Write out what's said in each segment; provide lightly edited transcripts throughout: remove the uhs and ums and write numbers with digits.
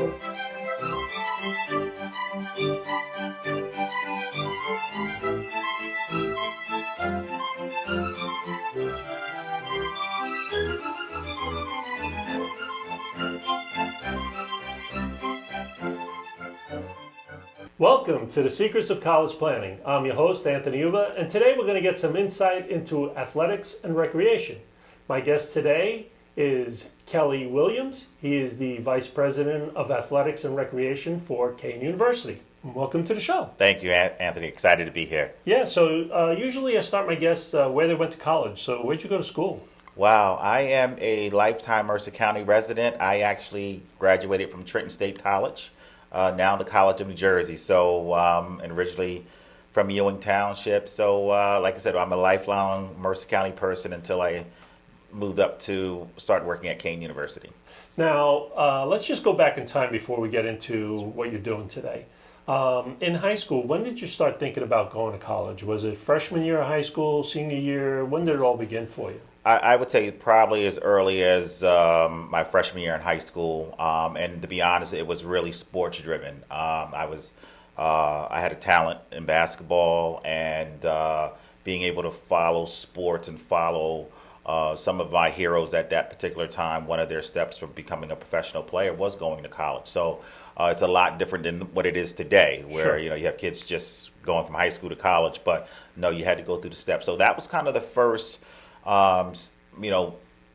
Welcome to the Secrets of College Planning. I'm your host, Anthony Uva, and today we're going to get some insight into athletics and recreation. My guest today is Kelly Williams. He is the Vice President of Athletics and Recreation for Kean University. Welcome to the show. Thank you, Anthony. Excited to be here. Yeah, so usually I start my guests where they went to college. So where'd you go to school? Wow, I am a lifetime Mercer County resident. I actually graduated from Trenton State College, now the College of New Jersey. So, and originally from Ewing Township. So, like I said, I'm a lifelong Mercer County person until I moved up to start working at Kean University. Now, let's just go back in time before we get into what you're doing today. In high school, when did you start thinking about going to college? Was it freshman year of high school, senior year? When did it all begin for you? I would say probably as early as my freshman year in high school, and to be honest, it was really sports driven. I had a talent in basketball, and being able to follow sports and follow some of my heroes at that particular time. One of their steps from becoming a professional player was going to college. So it's a lot different than what it is today, where Sure. you have kids just going from high school to college. But no, you had to go through the steps. So that was kind of the first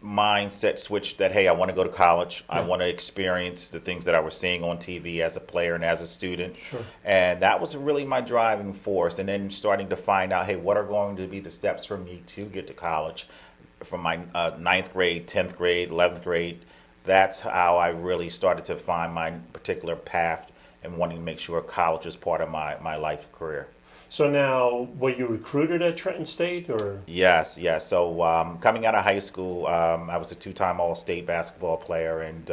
mindset switch that, hey, I want to go to college. I want to experience the things that I was seeing on TV as a player and as a student. Sure. And that was really my driving force. And then starting to find out, hey, what are going to be the steps for me to get to college from my ninth grade, 10th grade, 11th grade. That's how I really started to find my particular path and wanting to make sure college was part of my life career. So now, were you recruited at Trenton State, or? Yes. So coming out of high school, I was a two-time All-State basketball player, and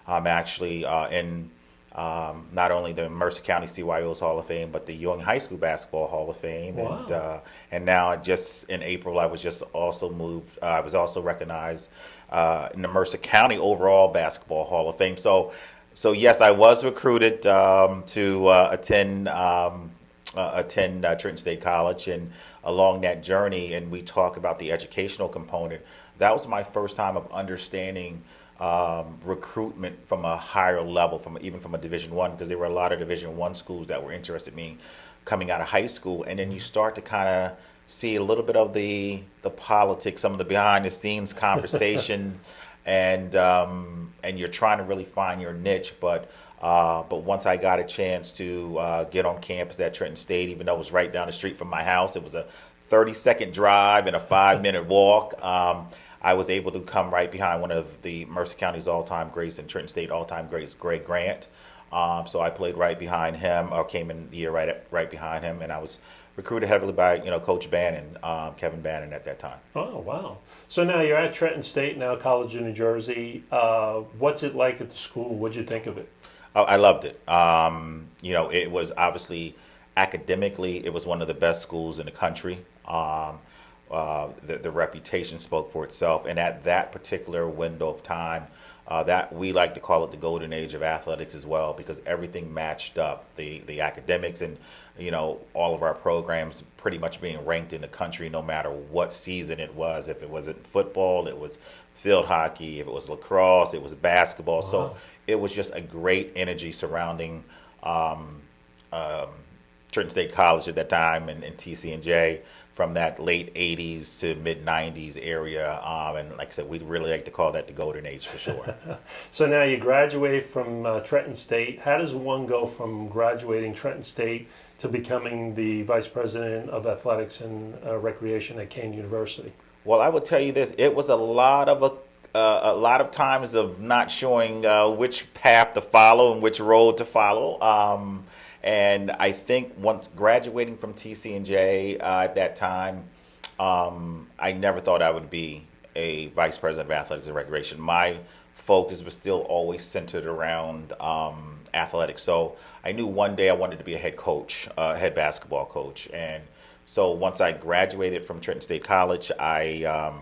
I'm actually in not only the Mercer County CYO's Hall of Fame, but the Ewing High School Basketball Hall of Fame. Wow. And now just in April, I was just also moved. I was also recognized in the Mercer County Overall Basketball Hall of Fame. So yes, I was recruited to attend Trenton State College, and along that journey, and we talk about the educational component, that was my first time of understanding recruitment from a higher level, even from a Division I, because there were a lot of Division I schools that were interested in me coming out of high school, and then you start to kind of see a little bit of the politics, some of the behind the scenes conversation, and you're trying to really find your niche, but once I got a chance to get on campus at Trenton State, even though it was right down the street from my house, it was a 30-second drive and a 5-minute walk. I was able to come right behind one of the Mercer County's all-time greats and Trenton State all-time greats, Greg Grant. So I played right behind him, or came in the year right behind him, and I was recruited heavily by Coach Bannon, Kevin Bannon at that time. Oh, wow. So now you're at Trenton State, now College of New Jersey. What's it like at the school? What'd you think of it? I loved it. It was obviously academically, it was one of the best schools in the country. The reputation spoke for itself, and at that particular window of time, that we like to call it the golden age of athletics as well, because everything matched up. The academics and all of our programs pretty much being ranked in the country, no matter what season it was. If it wasn't football, it was field hockey. If it was lacrosse, it was basketball. Wow. So it was just a great energy surrounding Trenton State College at that time, and TC&J from that late 80s to mid 90s area. And like I said, we'd really like to call that the golden age for sure. So now you graduate from Trenton State. How does one go from graduating Trenton State to becoming the Vice President of Athletics and Recreation at Kean University? Well, I would tell you this: it was a lot of times of not showing which path to follow and which road to follow. And I think once graduating from TC&J at that time, I never thought I would be a Vice President of Athletics and Recreation. My focus was still always centered around athletics. So I knew one day I wanted to be a head coach, head basketball coach. And so once I graduated from Trenton State College, I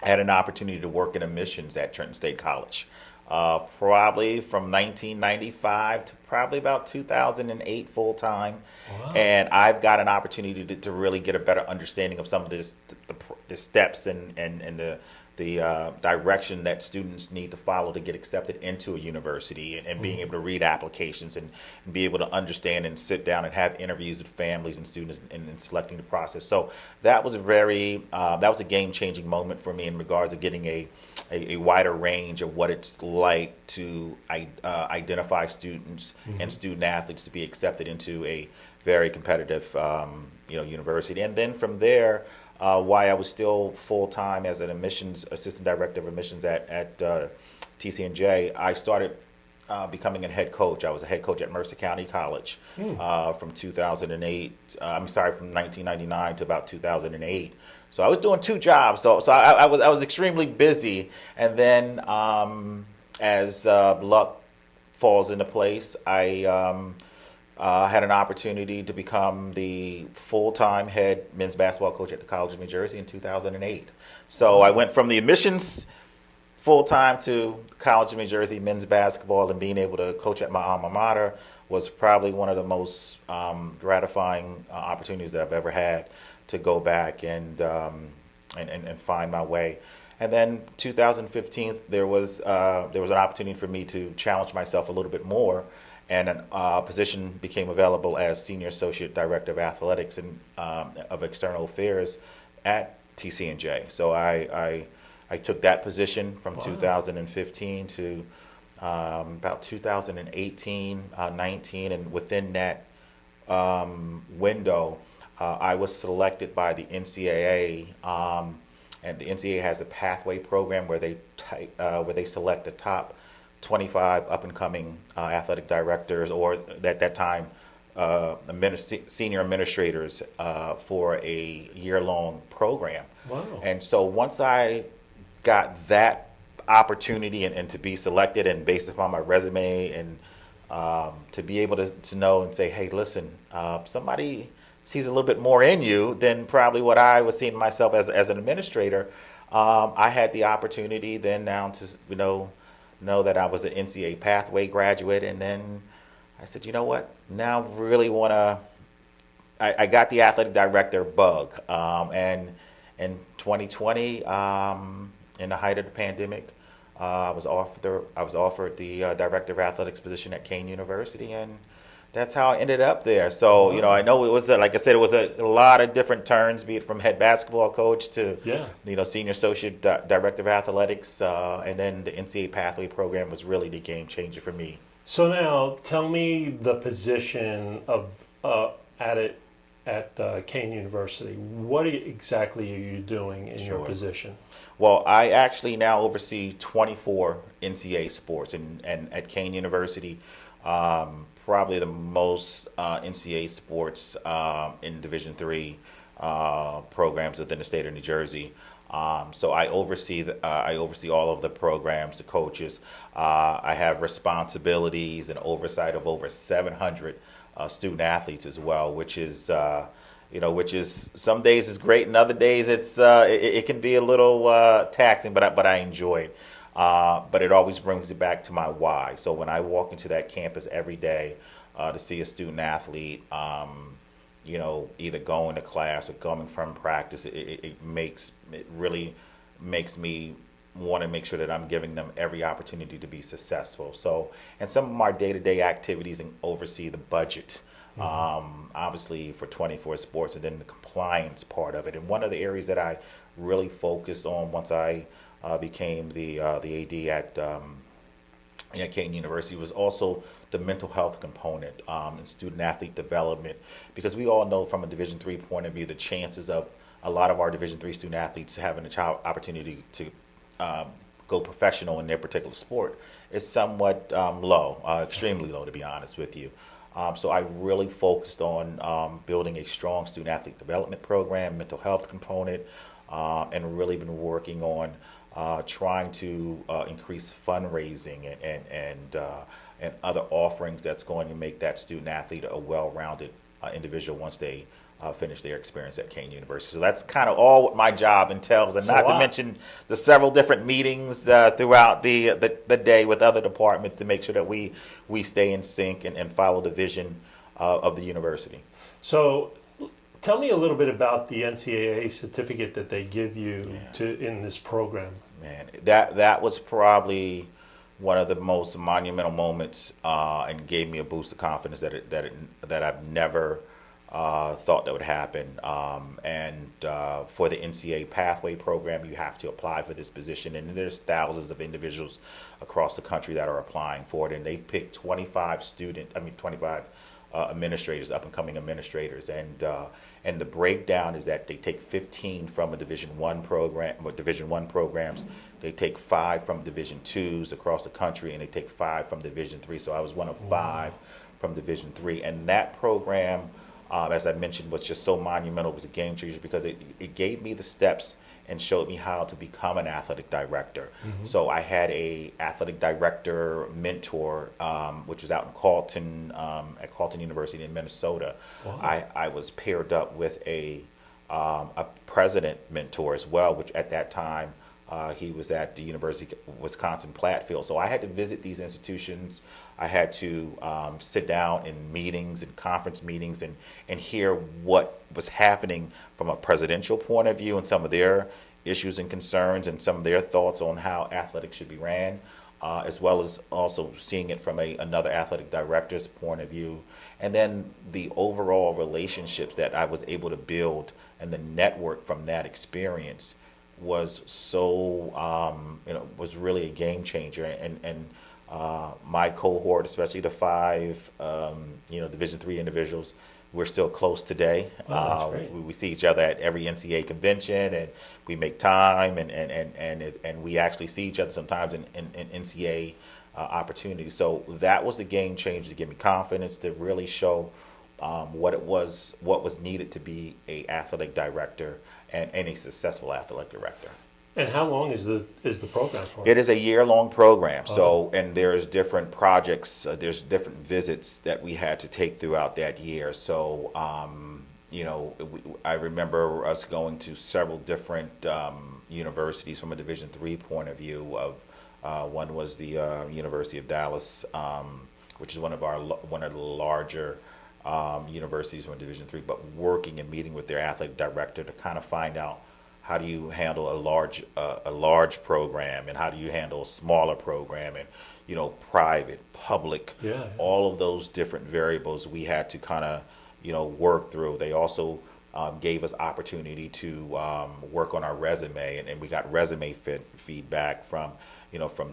had an opportunity to work in admissions at Trenton State College. probably from 1995 to probably about 2008 full time. Wow. And I've got an opportunity to really get a better understanding of some of the steps and the direction that students need to follow to get accepted into a university, and being able to read applications and be able to understand and sit down and have interviews with families and students in selecting the process. So that was a game changing moment for me in regards to getting a wider range of what it's like to identify students and student athletes to be accepted into a very competitive university. And then from there, while I was still full-time as an assistant director of admissions at TCNJ, I started becoming a head coach. I was a head coach at Mercer County College from 2008. From 1999 to about 2008. So I was doing two jobs. So I was extremely busy. And then as luck falls into place, I had an opportunity to become the full-time head men's basketball coach at the College of New Jersey in 2008. So I went from the admissions full-time to College of New Jersey men's basketball, and being able to coach at my alma mater was probably one of the most gratifying opportunities that I've ever had to go back and find my way. And then 2015, there was an opportunity for me to challenge myself a little bit more, and a position became available as Senior Associate Director of Athletics and of External Affairs at TCNJ. So I took that position from 2015 to about 2018, 19, and within that window, I was selected by the NCAA, and the NCAA has a pathway program where they select the top 25 up-and-coming athletic directors, or at that time, senior administrators for a year-long program. Wow. And so once I got that opportunity and to be selected, and based upon my resume, and to be able to know and say, hey, listen, somebody sees a little bit more in you than probably what I was seeing myself as an administrator, I had the opportunity then now to know that I was an NCAA pathway graduate. And then I said, you know what, now really want to, I got the athletic director bug. And in 2020, in the height of the pandemic, I was offered the director of athletics position at Kean University, and that's how I ended up there. So, I know it was, like I said, it was a lot of different turns, be it from head basketball coach to, senior associate director of athletics, and then the NCAA pathway program was really the game changer for me. So now, tell me the position of at Kean University. What exactly are you doing in your position? Well, I actually now oversee 24 NCAA sports, and at Kean University, probably the most NCAA sports in Division III programs within the state of New Jersey. So I oversee all of the programs, the coaches. I have responsibilities and oversight of over 700 student athletes as well, which is some days is great, and other days it can be a little taxing, but I enjoy it. But it always brings it back to my why. So when I walk into that campus every day to see a student athlete, either going to class or coming from practice, it really makes me want to make sure that I'm giving them every opportunity to be successful. So, and some of my day-to-day activities and oversee the budget, obviously for 24 sports, and then the compliance part of it. And one of the areas that I really focused on once I became the AD at Kean University was also the mental health component and student athlete development, because we all know from a Division III point of view, the chances of a lot of our Division III student athletes having a opportunity to go professional in their particular sport is somewhat low, extremely low, to be honest with you. So I really focused on building a strong student athlete development program, mental health component, and really been working on trying to increase fundraising and other offerings that's going to make that student athlete a well-rounded individual once they finish their experience at Kean University. So that's kind of all what my job entails, and It's a not to lot. mention the several different meetings throughout the day with other departments to make sure that we stay in sync and follow the vision of the university. So, tell me a little bit about the NCAA certificate that they give you in this program. Man, that was probably one of the most monumental moments, and gave me a boost of confidence that I've never thought that would happen. For the NCAA Pathway Program, you have to apply for this position, and there's thousands of individuals across the country that are applying for it, and they pick 25 administrators, up and coming administrators, and the breakdown is that they take 15 from a Division One program, or Division One programs. They take 5 from Division Twos across the country, and they take 5 from Division Three. So I was one of 5 from Division Three, and that program, as I mentioned, was just so monumental. It was a game changer because it gave me the steps and showed me how to become an athletic director. So I had a athletic director mentor, which was out in Carleton, at Carleton University in Minnesota. Wow. I was paired up with a president mentor as well, which at that time he was at the University of Wisconsin-Platteville. So I had to visit these institutions. I had to sit down in meetings and conference meetings and hear what was happening from a presidential point of view and some of their issues and concerns and some of their thoughts on how athletics should be ran, as well as also seeing it from another athletic director's point of view. And then the overall relationships that I was able to build and the network from that experience was so, was really a game changer. And my cohort, especially the 5, Division III individuals, we're still close today. Wow, that's great. We see each other at every NCAA convention, and we make time, and we actually see each other sometimes in NCAA opportunities. So that was a game changer to give me confidence to really show what was needed to be a athletic director and a successful athletic director. And how long is the program for? It is a year-long program. So, and there's different projects, there's different visits that we had to take throughout that year. So, I remember us going to several different universities from a Division III point of view. One was the University of Dallas, which is one of the larger universities from Division III, but working and meeting with their athletic director to kind of find out how do you handle a large program, and how do you handle a smaller program, and private, public, all of those different variables we had to kind of work through. They also gave us opportunity to work on our resume, and we got resume feedback from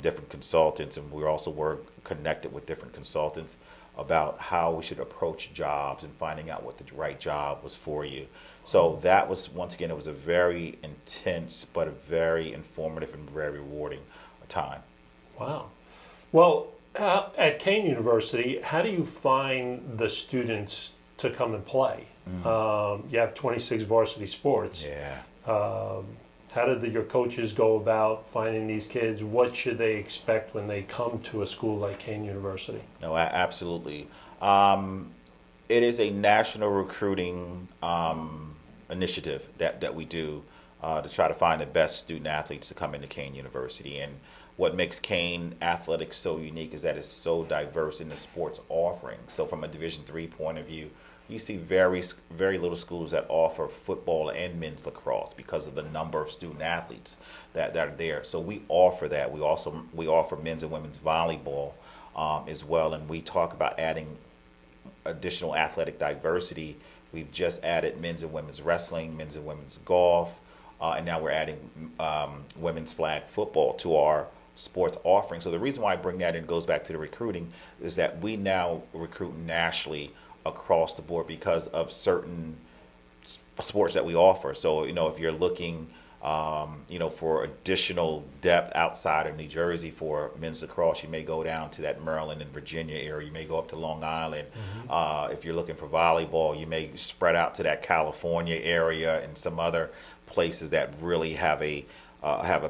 different consultants, and we also were connected with different consultants about how we should approach jobs and finding out what the right job was for you. So that was, once again, it was a very intense but a very informative and very rewarding time. Wow. Well, at Kean University, how do you find the students to come and play? You have 26 varsity sports. Yeah. How did your coaches go about finding these kids? What should they expect when they come to a school like Kean University? No, absolutely. It is a national recruiting initiative that we do to try to find the best student athletes to come into Kean University. And what makes Kean athletics so unique is that it's so diverse in the sports offering. So from a Division III point of view, you see very little schools that offer football and men's lacrosse because of the number of student athletes that are there. So we offer that. We offer men's and women's volleyball as well, and we talk about adding additional athletic diversity. We've just added men's and women's wrestling, men's and women's golf, and now we're adding women's flag football to our sports offering. So the reason why I bring that in goes back to the recruiting, is that we now recruit nationally across the board because of certain sports that we offer. So, if you're looking, for additional depth outside of New Jersey for men's lacrosse, you may go down to that Maryland and Virginia area. You may go up to Long Island. If you're looking for volleyball, you may spread out to that California area and some other places that really have a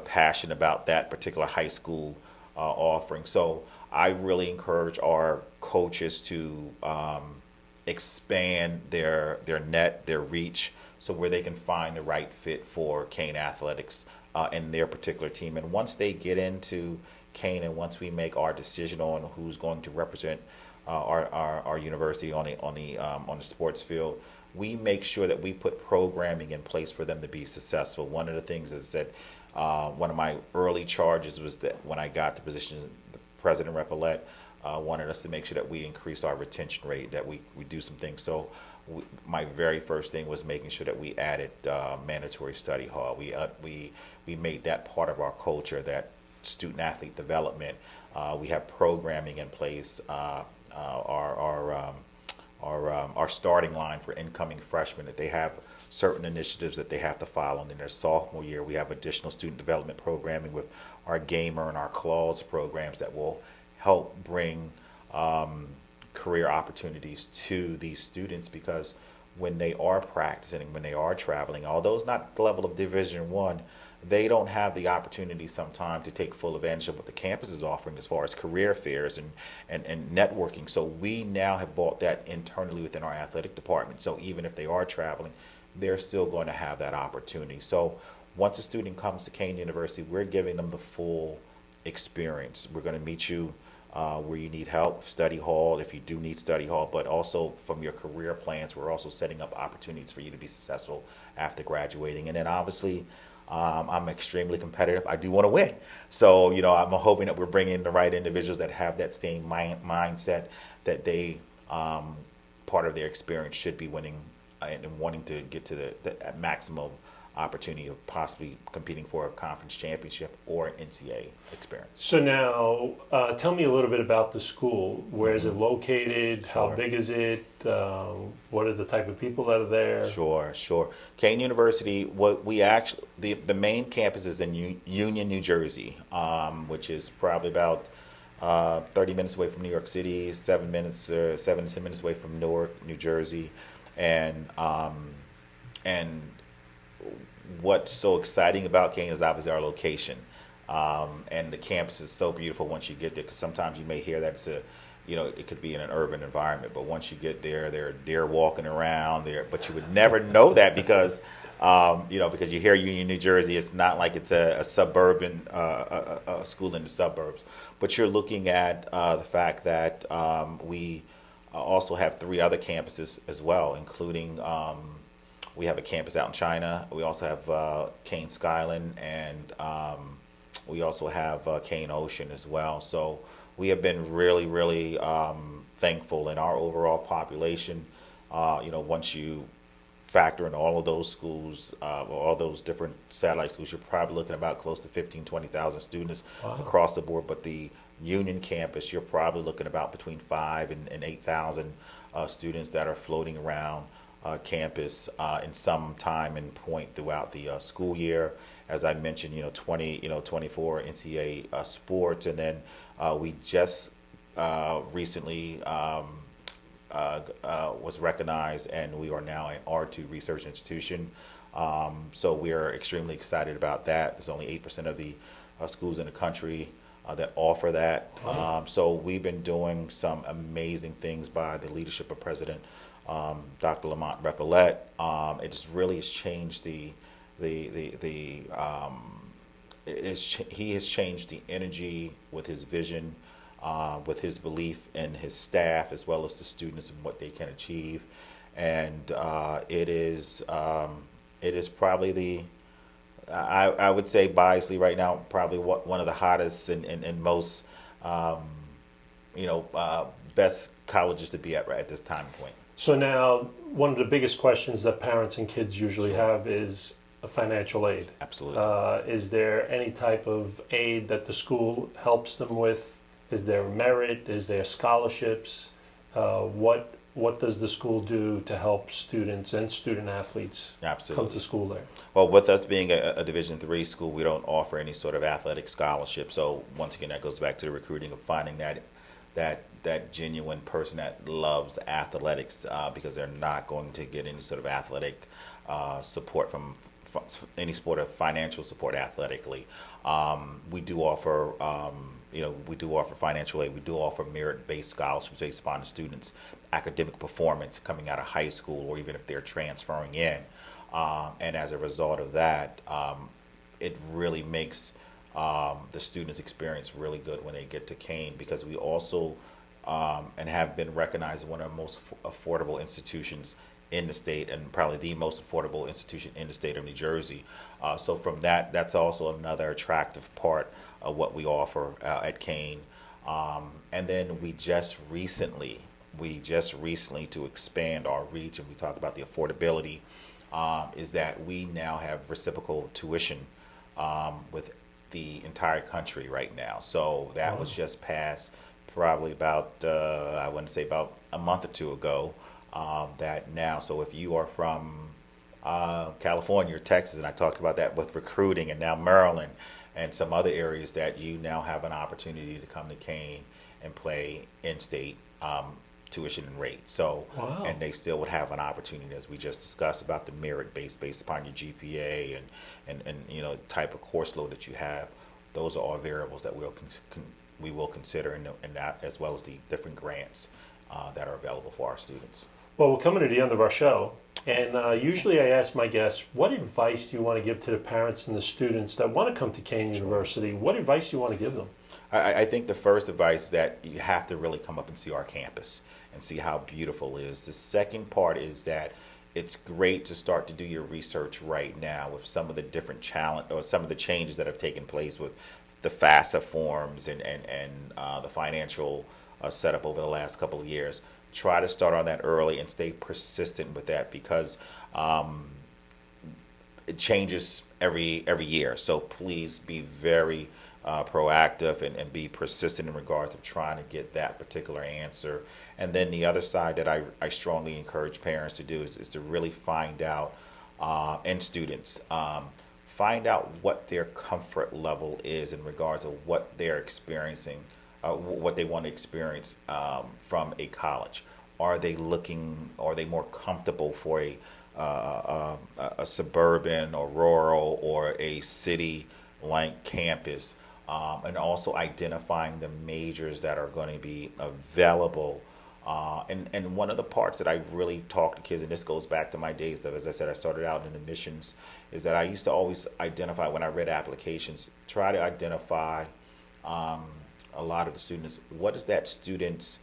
passion about that particular high school offering. So I really encourage our coaches to expand their net, their reach, so where they can find the right fit for Kean Athletics and their particular team. And once they get into Kean, and once we make our decision on who's going to represent our university on the sports field, we make sure that we put programming in place for them to be successful. One of the things is that one of my early charges was that when I got the position, President Repollet wanted us to make sure that we increase our retention rate, that we do some things. So my very first thing was making sure that we added mandatory study hall. We made that part of our culture, that student athlete development. We have programming in place. Our starting line for incoming freshmen, that they have certain initiatives that they have to follow in their sophomore year. We have additional student development programming with our gamer and our clause programs that will help bring career opportunities to these students, because when they are practicing and when they are traveling, although it's not the level of Division One, they don't have the opportunity sometimes to take full advantage of what the campus is offering as far as career fairs and networking. So we now have bought that internally within our athletic department. So even if they are traveling, they're still going to have that opportunity. So once a student comes to Kean University, we're giving them the full experience. We're going to meet you where you need help, study hall, if you do need study hall, but also from your career plans, we're also setting up opportunities for you to be successful after graduating. And then obviously, I'm extremely competitive. I do want to win. So, I'm hoping that we're bringing the right individuals that have that same mindset, that they, part of their experience should be winning and wanting to get to the maximum opportunity of possibly competing for a conference championship or NCAA experience. So now, tell me a little bit about the school. Where is it located? How Sure. big is it? What are the type of people that are there? Sure. Kean University, what we actually, the main campus is in Union, New Jersey, which is probably about 30 minutes away from New York City, 7 to 10 minutes away from Newark, New Jersey, and what's so exciting about Kean is obviously our location, and the campus is so beautiful once you get there. Because sometimes you may hear that it's it could be in an urban environment, but once you get there, there are deer walking around there. But you would never know that because because you hear Union, New Jersey, it's not like it's a suburban a school in the suburbs. But you're looking at the fact that we also have 3 other campuses as well, including. We have a campus out in China. We also have Kean Skyland, and we also have Kean Ocean as well. So we have been really, really thankful in our overall population. Once you factor in all of those schools, all those different satellite schools, you're probably looking about close to 15, 20,000 students across the board. But the Union campus, you're probably looking about between 5,000 and 8,000 students that are floating around campus in some time and point throughout the school year. As I mentioned, 24 NCAA sports, and then we just recently was recognized, and we are now an R2 research institution. So we are extremely excited about that. There's only 8% of the schools in the country that offer that. So we've been doing some amazing things by the leadership of President Dr. Lamont Repollet. It just really has changed he has changed the energy with his vision, with his belief in his staff as well as the students and what they can achieve. And it is probably I would say biasly right now, probably one of the hottest and most best colleges to be at right at this time point. So now, one of the biggest questions that parents and kids usually have is financial aid. Absolutely. Is there any type of aid that the school helps them with? Is there merit? Is there scholarships? What does the school do to help students and student athletes Absolutely. come to school there? Well, with us being a Division III school, we don't offer any sort of athletic scholarship. So once again, that goes back to the recruiting of finding that genuine person that loves athletics, because they're not going to get any sort of athletic support from any sort of financial support athletically. We do offer we do offer financial aid. We do offer merit-based scholarships based upon the students' academic performance coming out of high school, or even if they're transferring in. And as a result of that, it really makes the students' experience really good when they get to Kean, because we also and have been recognized as one of the most affordable institutions in the state, and probably the most affordable institution in the state of New Jersey. So from that's also another attractive part of what we offer at Kean. And then we just recently, to expand our reach, and we talked about the affordability, is that we now have reciprocal tuition with the entire country right now. So that was just passed probably about, I wouldn't say about a month or two ago. That now, so if you are from California or Texas, and I talked about that with recruiting, and now Maryland and some other areas, that you now have an opportunity to come to Kean and play in-state tuition and rate. So, and they still would have an opportunity, as we just discussed, about the merit based upon your GPA and type of course load that you have. Those are all variables that we will consider in that, as well as the different grants that are available for our students. Well, we're coming to the end of our show, and usually I ask my guests, what advice do you want to give to the parents and the students that want to come to Kean University? What advice do you want to give them? I think the first advice is that you have to really come up and see our campus and see how beautiful it is. The second part is that it's great to start to do your research right now with some of the different some of the changes that have taken place with the FAFSA forms and the financial setup over the last couple of years. Try to start on that early and stay persistent with that, because it changes every year. So please be very proactive and be persistent in regards of trying to get that particular answer. And then the other side that I strongly encourage parents to do is to really find out, and students, find out what their comfort level is in regards of what they're experiencing, what they want to experience from a college. Are they more comfortable for a suburban or rural or a city-like campus? And also identifying the majors that are going to be available. And one of the parts that I really talk to kids, and this goes back to my days of, as I said, I started out in admissions, is that I used to always identify, when I read applications, try to identify a lot of the students, what is that student's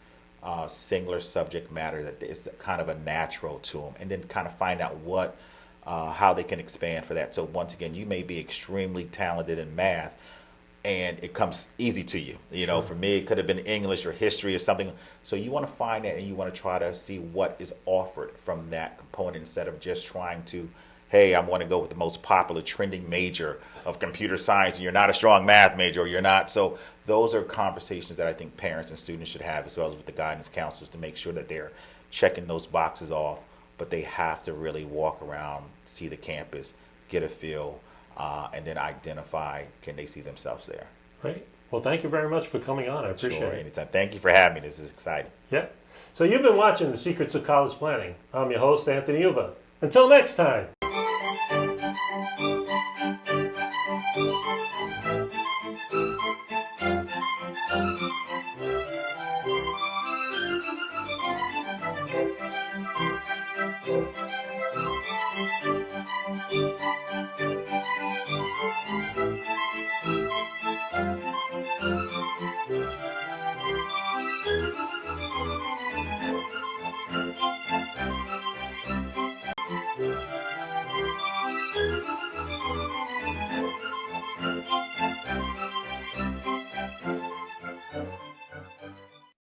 singular subject matter that is kind of a natural to them, and then kind of find out how they can expand for that. So once again, you may be extremely talented in math, and it comes easy to you. Sure. For me, it could have been English or history or something. So you want to find that, and you want to try to see what is offered from that component, instead of just trying to, hey, I want to go with the most popular trending major of computer science, and you're not a strong math major, or you're not. So those are conversations that I think parents and students should have, as well as with the guidance counselors, to make sure that they're checking those boxes off. But they have to really walk around, see the campus, get a feel, and then identify, can they see themselves there. Great. Well, thank you very much for coming on. I appreciate it. Anytime. Thank you for having me. This is exciting. Yeah. So you've been watching The Secrets of College Planning. I'm your host, Anthony Uva. Until next time.